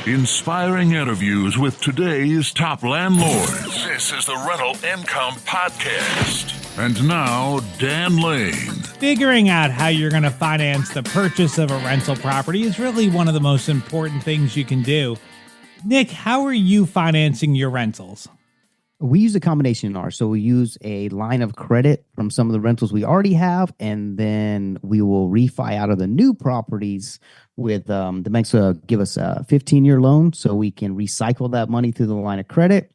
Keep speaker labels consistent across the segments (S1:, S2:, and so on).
S1: Inspiring interviews with today's top landlords. This is the Rental Income Podcast. And now, Dan Lane.
S2: Figuring out how you're going to finance the purchase of a rental property is really one of the most important things you can do. Nick, how are you financing your rentals?
S3: We use a combination in ours. So we use a line of credit from some of the rentals we already have, and then we will refi out of the new properties with the banks give us a 15-year loan so we can recycle that money through the line of credit.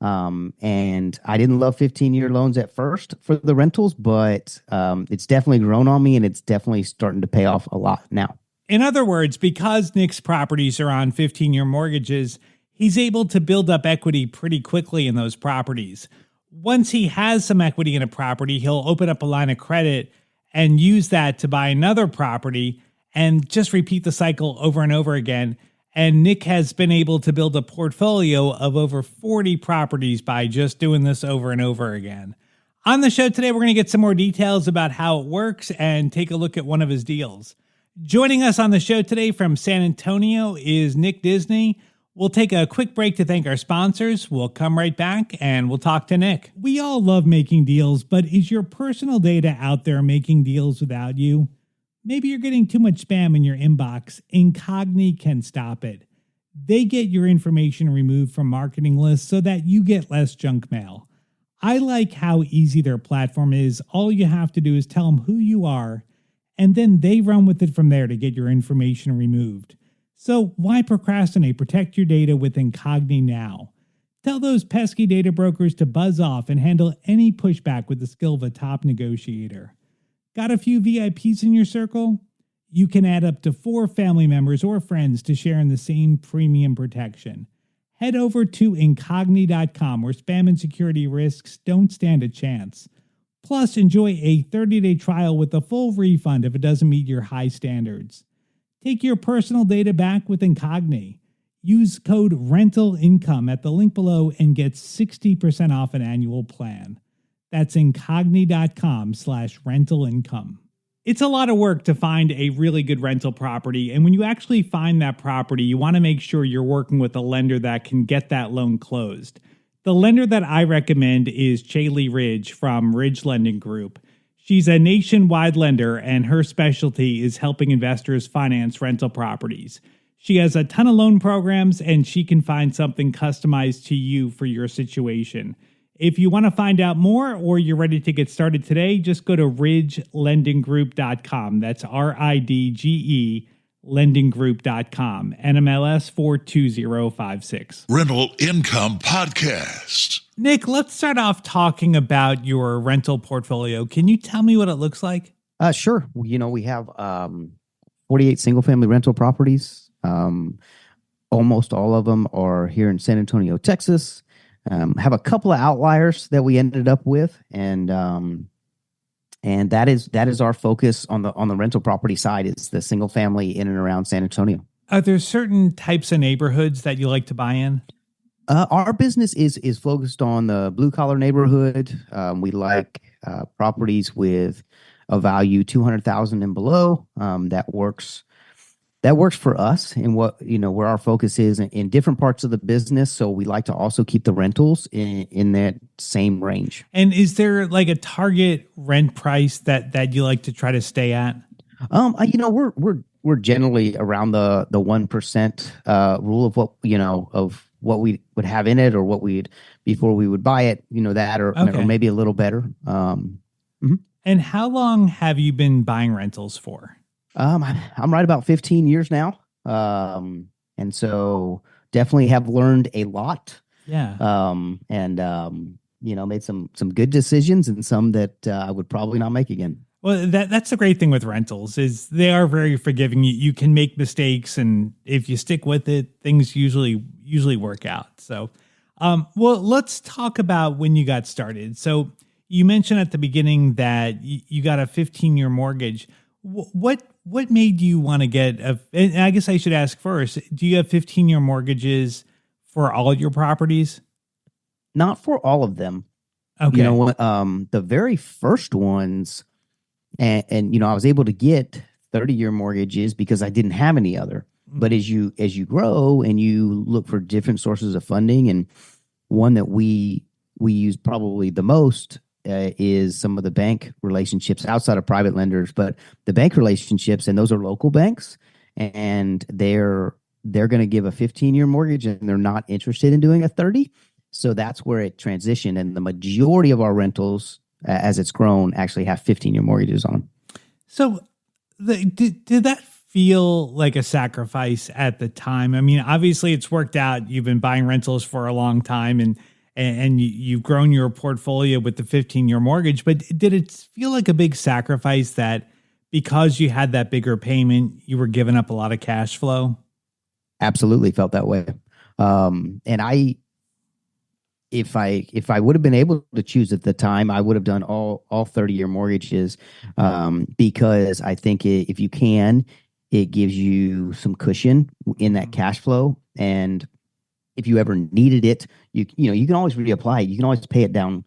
S3: And I didn't love 15-year loans at first for the rentals, but it's definitely grown on me, and it's definitely starting to pay off a lot now.
S2: In other words, because Nick's properties are on 15-year mortgages, he's able to build up equity pretty quickly in those properties. Once he has some equity in a property, he'll open up a line of credit and use that to buy another property and just repeat the cycle over and over again. And Nick has been able to build a portfolio of over 40 properties by just doing this over and over again. On the show today, we're going to get some more details about how it works and take a look at one of his deals. Joining us on the show today from San Antonio is Nick Disney. We'll take a quick break to thank our sponsors. We'll come right back and we'll talk to Nick. We all love making deals, but is your personal data out there making deals without you? Maybe you're getting too much spam in your inbox. Incogni can stop it. They get your information removed from marketing lists so that you get less junk mail. I like how easy their platform is. All you have to do is tell them who you are, and then they run with it from there to get your information removed. So why procrastinate? Protect your data with Incogni now. Tell those pesky data brokers to buzz off and handle any pushback with the skill of a top negotiator. Got a few VIPs in your circle? You can add up to 4 family members or friends to share in the same premium protection. Head over to Incogni.com where spam and security risks don't stand a chance. Plus, enjoy a 30-day trial with a full refund if it doesn't meet your high standards. Take your personal data back with Incogni. Use code RENTALINCOME at the link below and get 60% off an annual plan. That's Incogni.com/rentalincome. It's a lot of work to find a really good rental property, and when you actually find that property, you want to make sure you're working with a lender that can get that loan closed. The lender that I recommend is Chaley Ridge from Ridge Lending Group. She's a nationwide lender, and her specialty is helping investors finance rental properties. She has a ton of loan programs, and she can find something customized to you for your situation. If you want to find out more or you're ready to get started today, just go to ridgelendinggroup.com. That's RIDGE lendinggroup.com. NMLS 42056.
S1: Rental Income Podcast.
S2: Nick, let's start off talking about your rental portfolio. Can you tell me what it looks like?
S3: Sure. We have 48 single-family rental properties. Almost all of them are here in San Antonio, Texas. Have a couple of outliers that we ended up with, and that is our focus on the rental property side, is the single family in and around San Antonio.
S2: Are there certain types of neighborhoods that you like to buy in?
S3: Our business is focused on the blue collar neighborhood. We like properties with a value 200,000 and below. That works for us, and where our focus is in different parts of the business. So we like to also keep the rentals in that same range.
S2: And is there like a target rent price that you like to try to stay at?
S3: We're generally around the 1% rule of what we would have in it, or what we'd before we would buy it. That or maybe a little better.
S2: And how long have you been buying rentals for?
S3: I'm right about 15 years now. And so definitely have learned a lot.
S2: Yeah.
S3: Made some good decisions, and some that I would probably not make again.
S2: Well, that's the great thing with rentals, is they are very forgiving. You can make mistakes, and if you stick with it, things usually work out. So, let's talk about when you got started. So you mentioned at the beginning that you got a 15-year mortgage. What made you want to get and I guess I should ask first, do you have 15-year mortgages for all your properties?
S3: Not for all of them.
S2: Okay.
S3: The very first ones, and I was able to get 30-year mortgages because I didn't have any other. But as you grow and you look for different sources of funding, and one that we use probably the most is some of the bank relationships outside of private lenders, but the bank relationships, and those are local banks, and they're going to give a 15-year mortgage, and they're not interested in doing a 30. So that's where it transitioned, and the majority of our rentals, as it's grown, actually have 15-year mortgages on them.
S2: So did that feel like a sacrifice at the time? I mean, obviously it's worked out. You've been buying rentals for a long time, and you've grown your portfolio with the 15-year mortgage, but did it feel like a big sacrifice that because you had that bigger payment, you were giving up a lot of cash flow?
S3: Absolutely felt that way. And if I would have been able to choose at the time, I would have done all 30-year mortgages, because I think if you can, it gives you some cushion in that cash flow. And if you ever needed it, you can always reapply. You can always pay it down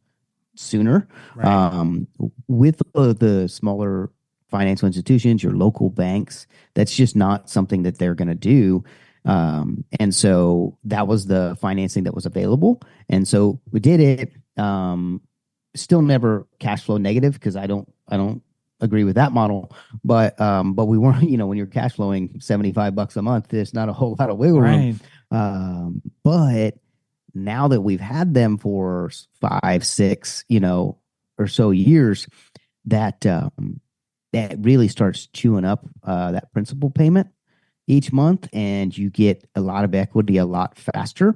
S3: sooner.
S2: Right.
S3: With the smaller financial institutions, your local banks, that's just not something that they're going to do. And so that was the financing that was available. And so we did it. Still never cash flow negative, because I don't agree with that model. But we weren't, when you're cash flowing $75 a month, there's not a whole lot of wiggle room. But now that we've had them for 5, 6, or so years, that really starts chewing up that principal payment each month, and you get a lot of equity a lot faster.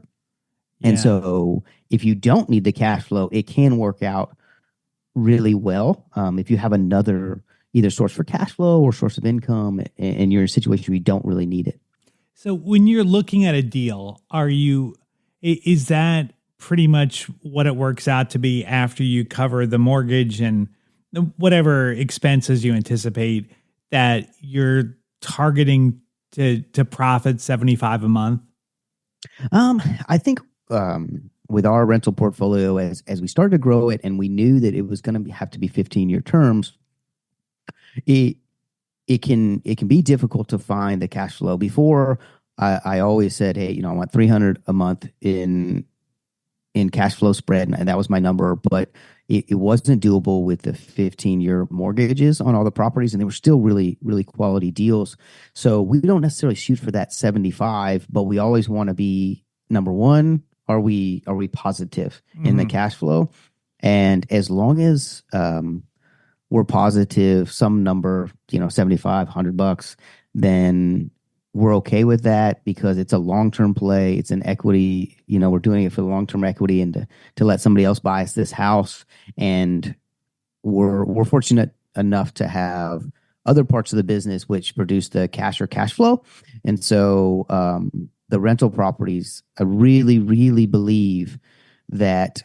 S3: Yeah. And so if you don't need the cash flow, it can work out really well. If you have another either source for cash flow or source of income, and you're in a situation where you don't really need it.
S2: So when you're looking at a deal, is that pretty much what it works out to be after you cover the mortgage and whatever expenses you anticipate, that you're targeting to profit $75 a month?
S3: I think with our rental portfolio, as we started to grow it, and we knew that it was going to have to be 15-year terms, it can be difficult to find the cash flow. Before, I always said, hey, I want $300 a month in cash flow spread, and that was my number. But it wasn't doable with the 15-year mortgages on all the properties, and they were still really, really quality deals. So we don't necessarily shoot for that 75, but we always want to be, number one, are we positive in the cash flow? And as long as we're positive some number, $75, $100, then we're okay with that, because it's a long-term play. It's an equity, we're doing it for the long-term equity, and to let somebody else buy us this house. And we're fortunate enough to have other parts of the business which produce the cash or cash flow. And so the rental properties, I really, really believe that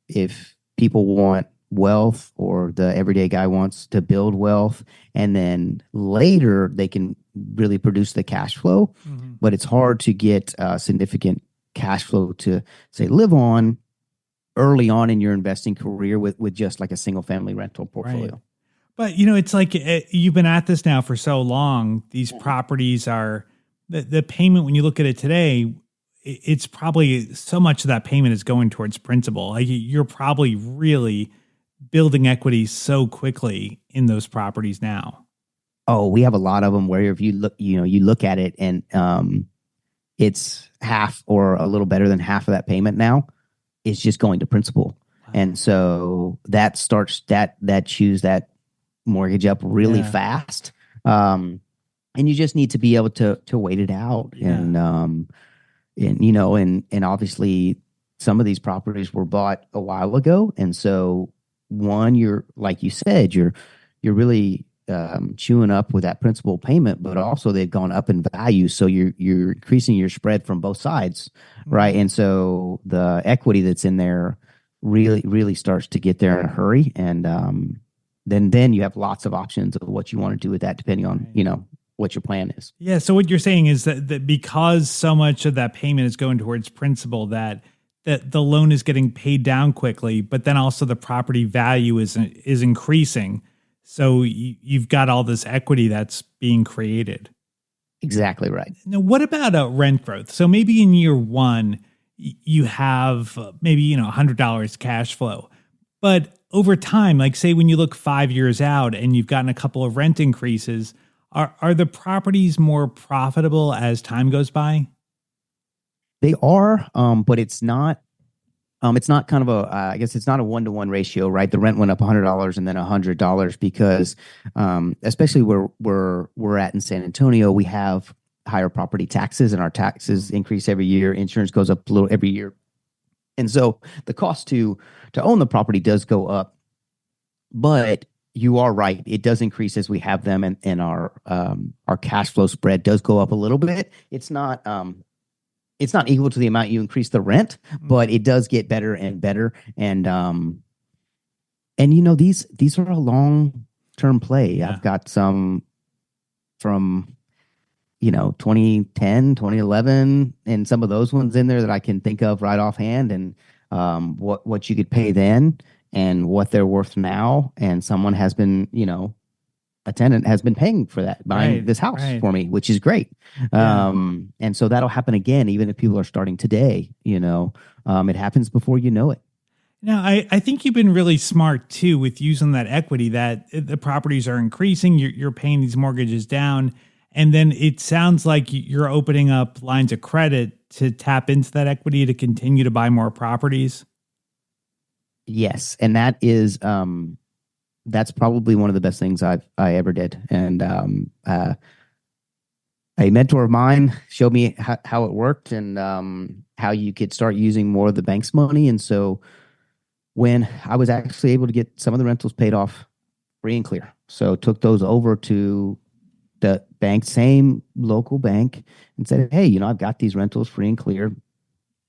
S3: if people want wealth, or the everyday guy wants to build wealth, and then later they can really produce the cash flow. But it's hard to get significant cash flow to, say, live on early on in your investing career with just like a single family rental portfolio.
S2: Right. But it's like you've been at this now for so long. These properties are the payment, when you look at it today, it's probably so much of that payment is going towards principal. Like, you're probably really building equity so quickly in those properties now.
S3: Oh, we have a lot of them where if you look at it, and it's half or a little better than half of that payment now is just going to principal. Wow. And so that starts that chews that mortgage up really fast. And you just need to be able to wait it out. Yeah. And obviously some of these properties were bought a while ago. And so you're, like you said, you're really chewing up with that principal payment, but also they've gone up in value. So you're increasing your spread from both sides. Right. And so the equity that's in there really, really starts to get there in a hurry. And then you have lots of options of what you want to do with that, depending on, what your plan is. Yeah.
S2: So what you're saying is that because so much of that payment is going towards principal, that the loan is getting paid down quickly, but then also the property value is increasing. So you've got all this equity that's being created.
S3: Exactly right.
S2: Now, what about rent growth? So maybe in year one, you have maybe, $100 cash flow. But over time, like say when you look 5 years out and you've gotten a couple of rent increases, are the properties more profitable as time goes by?
S3: They are, but it's not kind of a, I guess it's not a 1-to-1 ratio, right? The rent went up $100 and then $100 because, especially where we're at in San Antonio, we have higher property taxes and our taxes increase every year. Insurance goes up a little every year. And so the cost to own the property does go up, but you are right. It does increase as we have them, and our cash flow spread does go up a little bit. It's not equal to the amount you increase the rent, but it does get better and better. And these are a long term play.
S2: Yeah.
S3: I've got some from 2010, 2011, and some of those ones in there that I can think of right offhand, and what you could pay then and what they're worth now. And someone has been, a tenant has been paying for that, buying this house for me, which is great.
S2: Yeah.
S3: And so that'll happen again, even if people are starting today. It happens before you know it.
S2: Now, I think you've been really smart too with using that equity that the properties are increasing. You're paying these mortgages down. And then it sounds like you're opening up lines of credit to tap into that equity to continue to buy more properties.
S3: Yes, and that's probably one of the best things I ever did. And a mentor of mine showed me how it worked, and how you could start using more of the bank's money. And so when I was actually able to get some of the rentals paid off free and clear, so took those over to the bank, same local bank, and said, "Hey, I've got these rentals free and clear.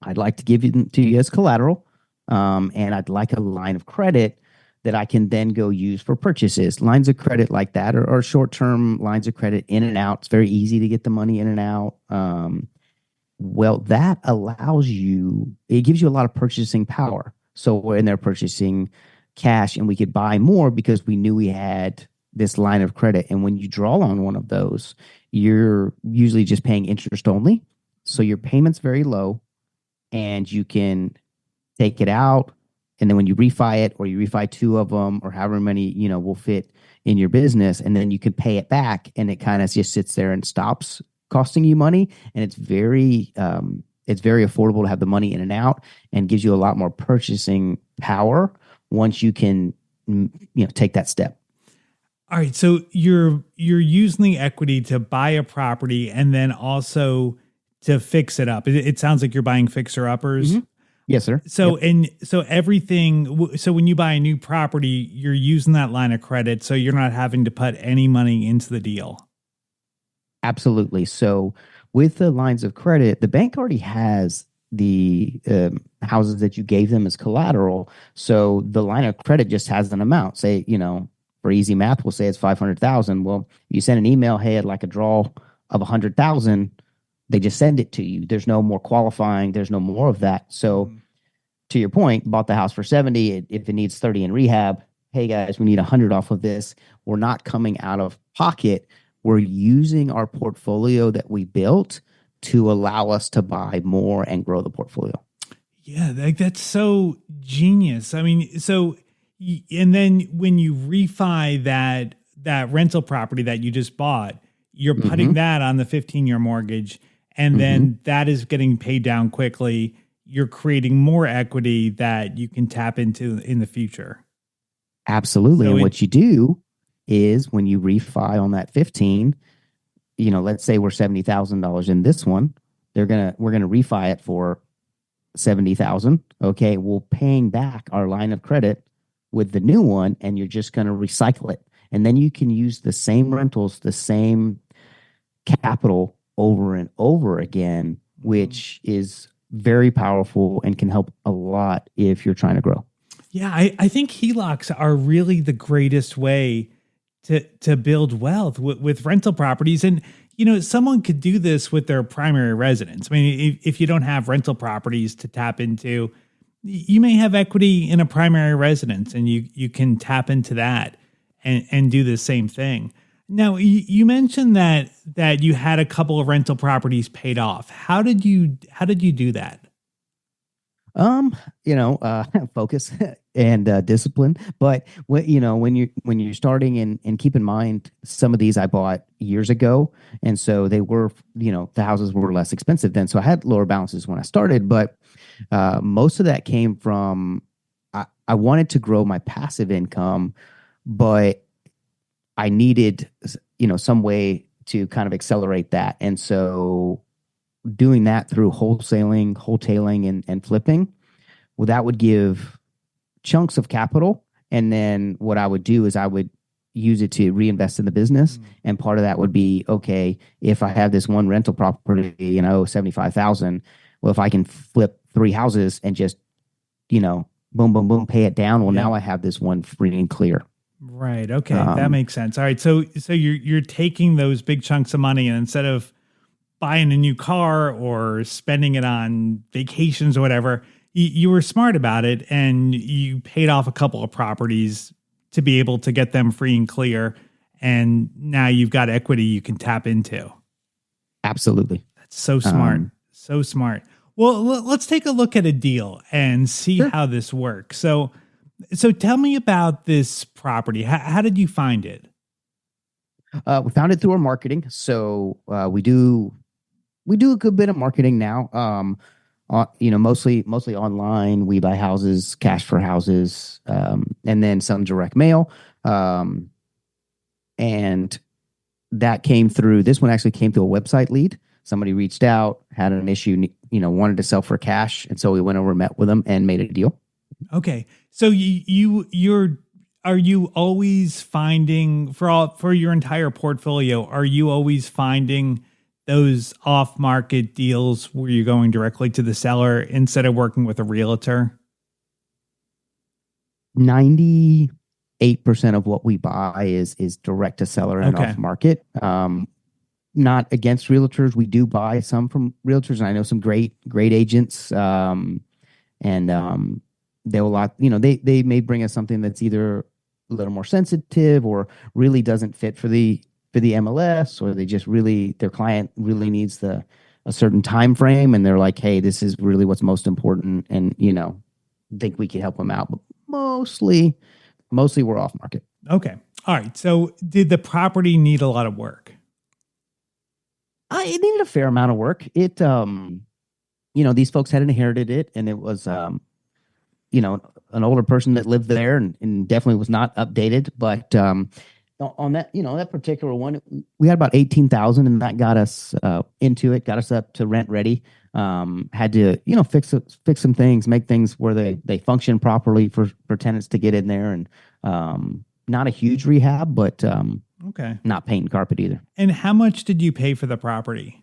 S3: I'd like to give them to you as collateral, and I'd like a line of credit that I can then go use for purchases." Lines of credit like that, or short-term lines of credit in and out. It's very easy to get the money in and out. Well, that it gives you a lot of purchasing power. So we're in there purchasing cash, and we could buy more because we knew we had this line of credit. And when you draw on one of those, you're usually just paying interest only. So your payment's very low, and you can take it out. And then when you refi it, or you refi two of them, or however many, will fit in your business, and then you can pay it back, and it kind of just sits there and stops costing you money. And it's very affordable to have the money in and out, and gives you a lot more purchasing power once you can, take that step.
S2: All right. So you're using the equity to buy a property and then also to fix it up. It sounds like you're buying fixer uppers.
S3: Mm-hmm. Yes, sir.
S2: So,
S3: Yep.
S2: so when you buy a new property, you're using that line of credit, so you're not having to put any money into the deal.
S3: Absolutely. So with the lines of credit, the bank already has the houses that you gave them as collateral. So the line of credit just has an amount. Say, for easy math, we'll say it's 500,000. Well, you send an email, "Hey, I'd like a draw of 100,000." They just send it to you. There's no more qualifying. There's no more of that. So to your point, bought the house for 70. If it needs 30 in rehab, "Hey guys, we need 100 off of this." We're not coming out of pocket. We're using our portfolio that we built to allow us to buy more and grow the portfolio.
S2: Yeah, that's so genius. I mean, and then when you refi that rental property that you just bought, you're putting that on the 15-year mortgage, and then that is getting paid down quickly. You're creating more equity that you can tap into in the future.
S3: Absolutely. So what you do is, when you refi on that 15, let's say we're $70,000 in this one, we're gonna refi it for 70,000. Okay, we're paying back our line of credit with the new one, and you're just gonna recycle it, and then you can use the same rentals, the same capital over and over again, which is very powerful and can help a lot if you're trying to grow.
S2: Yeah, I think HELOCs are really the greatest way to build wealth with rental properties. And, someone could do this with their primary residence. I mean, if you don't have rental properties to tap into, you may have equity in a primary residence, and you can tap into that and do the same thing. Now, you mentioned that you had a couple of rental properties paid off. How did you do that?
S3: Focus and discipline. But when you're starting, and keep in mind, some of these I bought years ago, and so they were, the houses were less expensive then, so I had lower balances when I started. But most of that came from I wanted to grow my passive income, but I needed, some way to kind of accelerate that. And so doing that through wholesaling and flipping, well, that would give chunks of capital. And then what I would do is I would use it to reinvest in the business. And part of that would be, okay, if I have this one rental property and I owe 75,000, well, if I can flip 3 houses and just, boom, boom, boom, pay it down. Well, now I have this one free and clear.
S2: Right. Okay. That makes sense. All right. So you're taking those big chunks of money, and instead of buying a new car or spending it on vacations or whatever, you were smart about it, and you paid off a couple of properties to be able to get them free and clear. And now you've got equity you can tap into.
S3: Absolutely.
S2: That's so smart. So smart. Well, let's take a look at a deal and see how this works. So tell me about this property. How did you find it?
S3: We found it through our marketing. So we do a good bit of marketing now. Mostly online. We buy houses, cash for houses, and then some direct mail. And that came through. This one actually came through a website lead. Somebody reached out, had an issue, wanted to sell for cash, and so we went over, met with them, and made a deal.
S2: Okay, so are you always finding for your entire portfolio? Are you always finding those off-market deals where you're going directly to the seller instead of working with a realtor?
S3: 98% of what we buy is direct to seller and off market. Not against realtors. We do buy some from realtors, and I know some great agents. They will they may bring us something that's either a little more sensitive or really doesn't fit for the MLS, or they just their client really needs a certain time frame, and they're like, hey, this is really what's most important, and think we can help them out. But mostly we're off market.
S2: Okay. All right. So did the property need a lot of work?
S3: It needed a fair amount of work. It these folks had inherited it, and it was an older person that lived there, and definitely was not updated. But on that, that particular one, we had about 18,000, and that got us into it, got us up to rent ready. Had to, fix some things, make things where they function properly for tenants to get in there, and not a huge rehab, but not paint and carpet either.
S2: And how much did you pay for the property?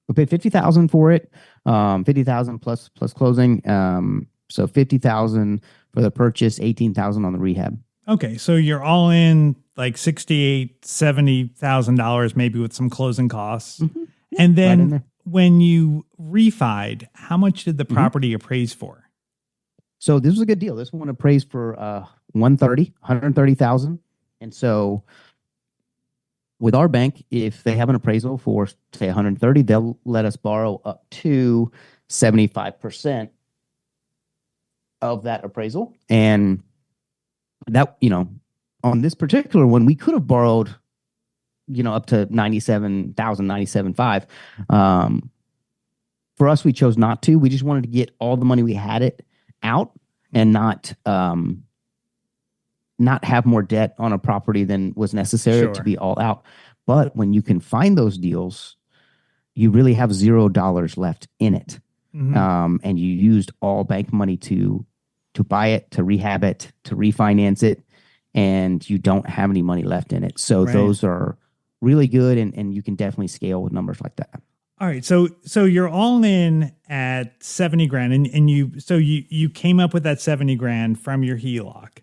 S3: We paid 50,000 for it, 50,000 plus closing. So 50,000 for the purchase, 18,000 on the rehab.
S2: Okay, so you're all in like $70,000 maybe with some closing costs. Mm-hmm. And then right when you refied, how much did the property appraise for?
S3: So this was a good deal. This one appraised for 130,000. And so with our bank, if they have an appraisal for say 130, they'll let us borrow up to 75% of that appraisal. And that, on this particular one, we could have borrowed, up to 97,000, 97.5. For us, we chose not to. We just wanted to get all the money we had it out, and not have more debt on a property than was necessary to be all out. But when you can find those deals, you really have $0 left in it. Mm-hmm. And you used all bank money to buy it, to rehab it, to refinance it, and you don't have any money left in it. So those are really good, and you can definitely scale with numbers like that.
S2: All right. So you're all in at 70 grand, and you came up with that 70 grand from your HELOC.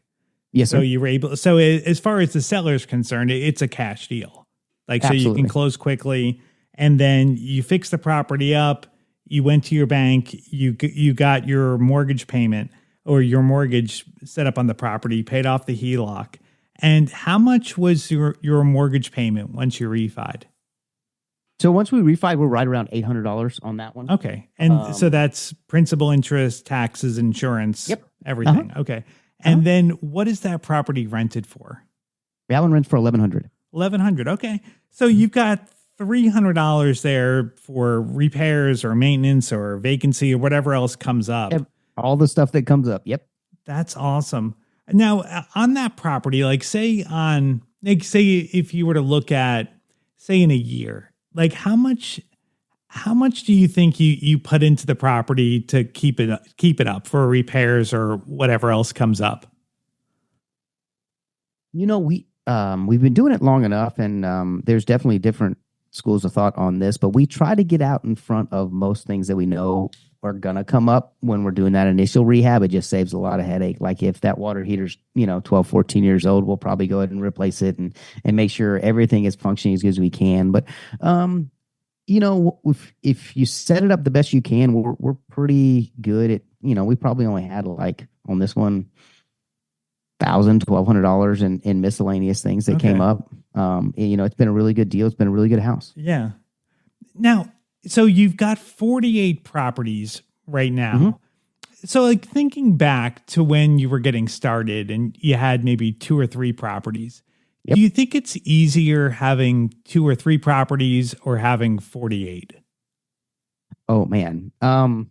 S3: Yes, sir.
S2: So you were able, so as far as the seller's concerned, it's a cash deal. Like, Absolutely. So you can close quickly, and then you fix the property up. You went to your bank, you got your mortgage payment or your mortgage set up on the property, paid off the HELOC, And how much was your mortgage payment once you refied?
S3: So once we refi, we're right around $800 on that one.
S2: Okay. And so that's principal, interest, taxes, insurance,
S3: Yep.
S2: everything. Okay. And then what is that property rented for?
S3: That one rents for $1,100.
S2: $1,100. Okay. So you've got $300 there for repairs or maintenance or vacancy or whatever else comes up.
S3: All the stuff that comes up. Yep.
S2: That's awesome. Now, on that property, say if you were to look at, say in a year, how much do you think you put into the property to keep it up for repairs or whatever else comes up?
S3: We've been doing it long enough, and there's definitely different schools of thought on this, but we try to get out in front of most things that we know are going to come up when we're doing that initial rehab. It just saves a lot of headache. Like if that water heater's, 12, 14 years old, we'll probably go ahead and replace it and make sure everything is functioning as good as we can. But, if you set it up the best you can, we're pretty good at, we probably only had on this one, $1,000, $1,200 in miscellaneous things that came up. It's been a really good deal. It's been a really good house.
S2: Yeah. Now, so you've got 48 properties right now. Mm-hmm. So thinking back to when you were getting started and you had maybe 2 or 3 properties, do you think it's easier having 2 or 3 properties or having 48?
S3: Oh man. That's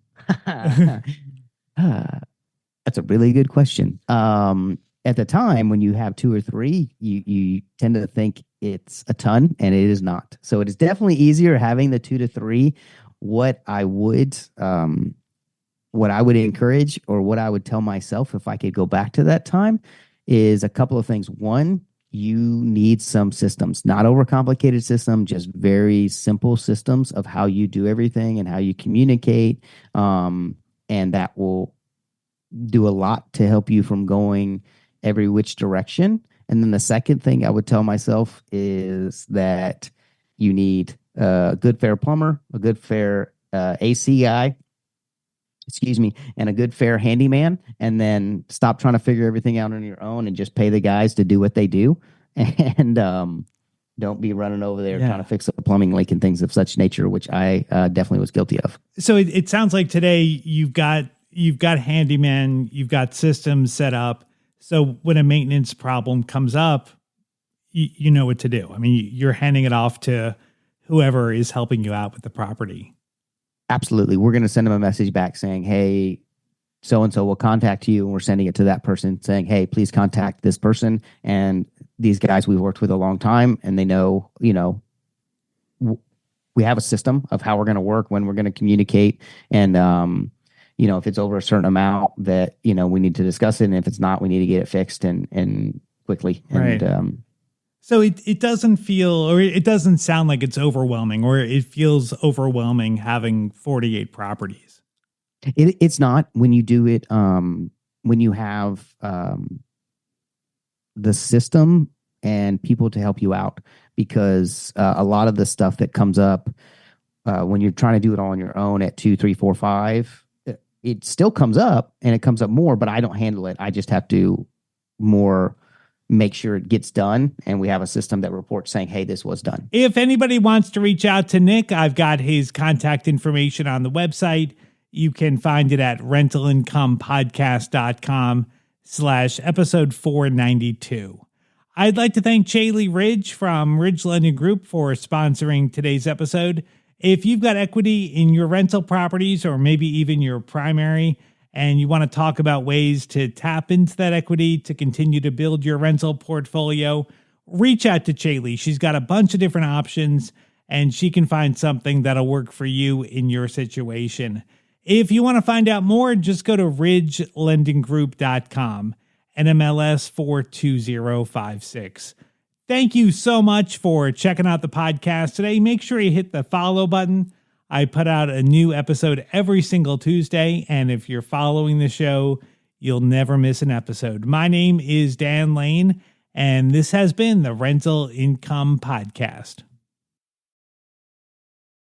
S3: a really good question. At the time when you have 2 or 3, you tend to think it's a ton, and it is not. So it is definitely easier having the 2 to 3. What I would encourage, or what I would tell myself if I could go back to that time, is a couple of things. One, you need some systems, not overcomplicated systems, just very simple systems of how you do everything and how you communicate. And that will do a lot to help you from going every which direction. And then the second thing I would tell myself is that you need a good, fair plumber, a good, fair AC guy, and a good, fair handyman, and then stop trying to figure everything out on your own and just pay the guys to do what they do. And don't be running over there trying to fix a plumbing leak and things of such nature, which I definitely was guilty of.
S2: So it sounds like today you've got handyman, you've got systems set up. So when a maintenance problem comes up, you know what to do. I mean, you're handing it off to whoever is helping you out with the property.
S3: Absolutely. We're going to send them a message back saying, hey, so-and-so will contact you. And we're sending it to that person saying, hey, please contact this person. And these guys we've worked with a long time, and they know, we have a system of how we're going to work, when we're going to communicate. And, if it's over a certain amount that, we need to discuss it. And if it's not, we need to get it fixed and quickly.
S2: Right.
S3: And,
S2: so it doesn't feel, or it doesn't sound like it's overwhelming, or it feels overwhelming having 48 properties.
S3: It's not when you do it, when you have the system and people to help you out, because a lot of the stuff that comes up when you're trying to do it all on your own at 2, 3, 4, 5, it still comes up, and it comes up more, but I don't handle it. I just have to more make sure it gets done, and we have a system that reports saying, hey, this was done.
S2: If anybody wants to reach out to Nick, I've got his contact information on the website. You can find it at rentalincomepodcast.com/episode 492. I'd like to thank Chaley Ridge from Ridge Lending Group for sponsoring today's episode. If you've got equity in your rental properties, or maybe even your primary, and you want to talk about ways to tap into that equity to continue to build your rental portfolio, reach out to Chaley. She's got a bunch of different options, and she can find something that'll work for you in your situation. If you want to find out more, just go to ridgelendinggroup.com, NMLS 42056. Thank you so much for checking out the podcast today. Make sure you hit the follow button. I put out a new episode every single Tuesday, and if you're following the show, you'll never miss an episode. My name is Dan Lane, and this has been the Rental Income Podcast.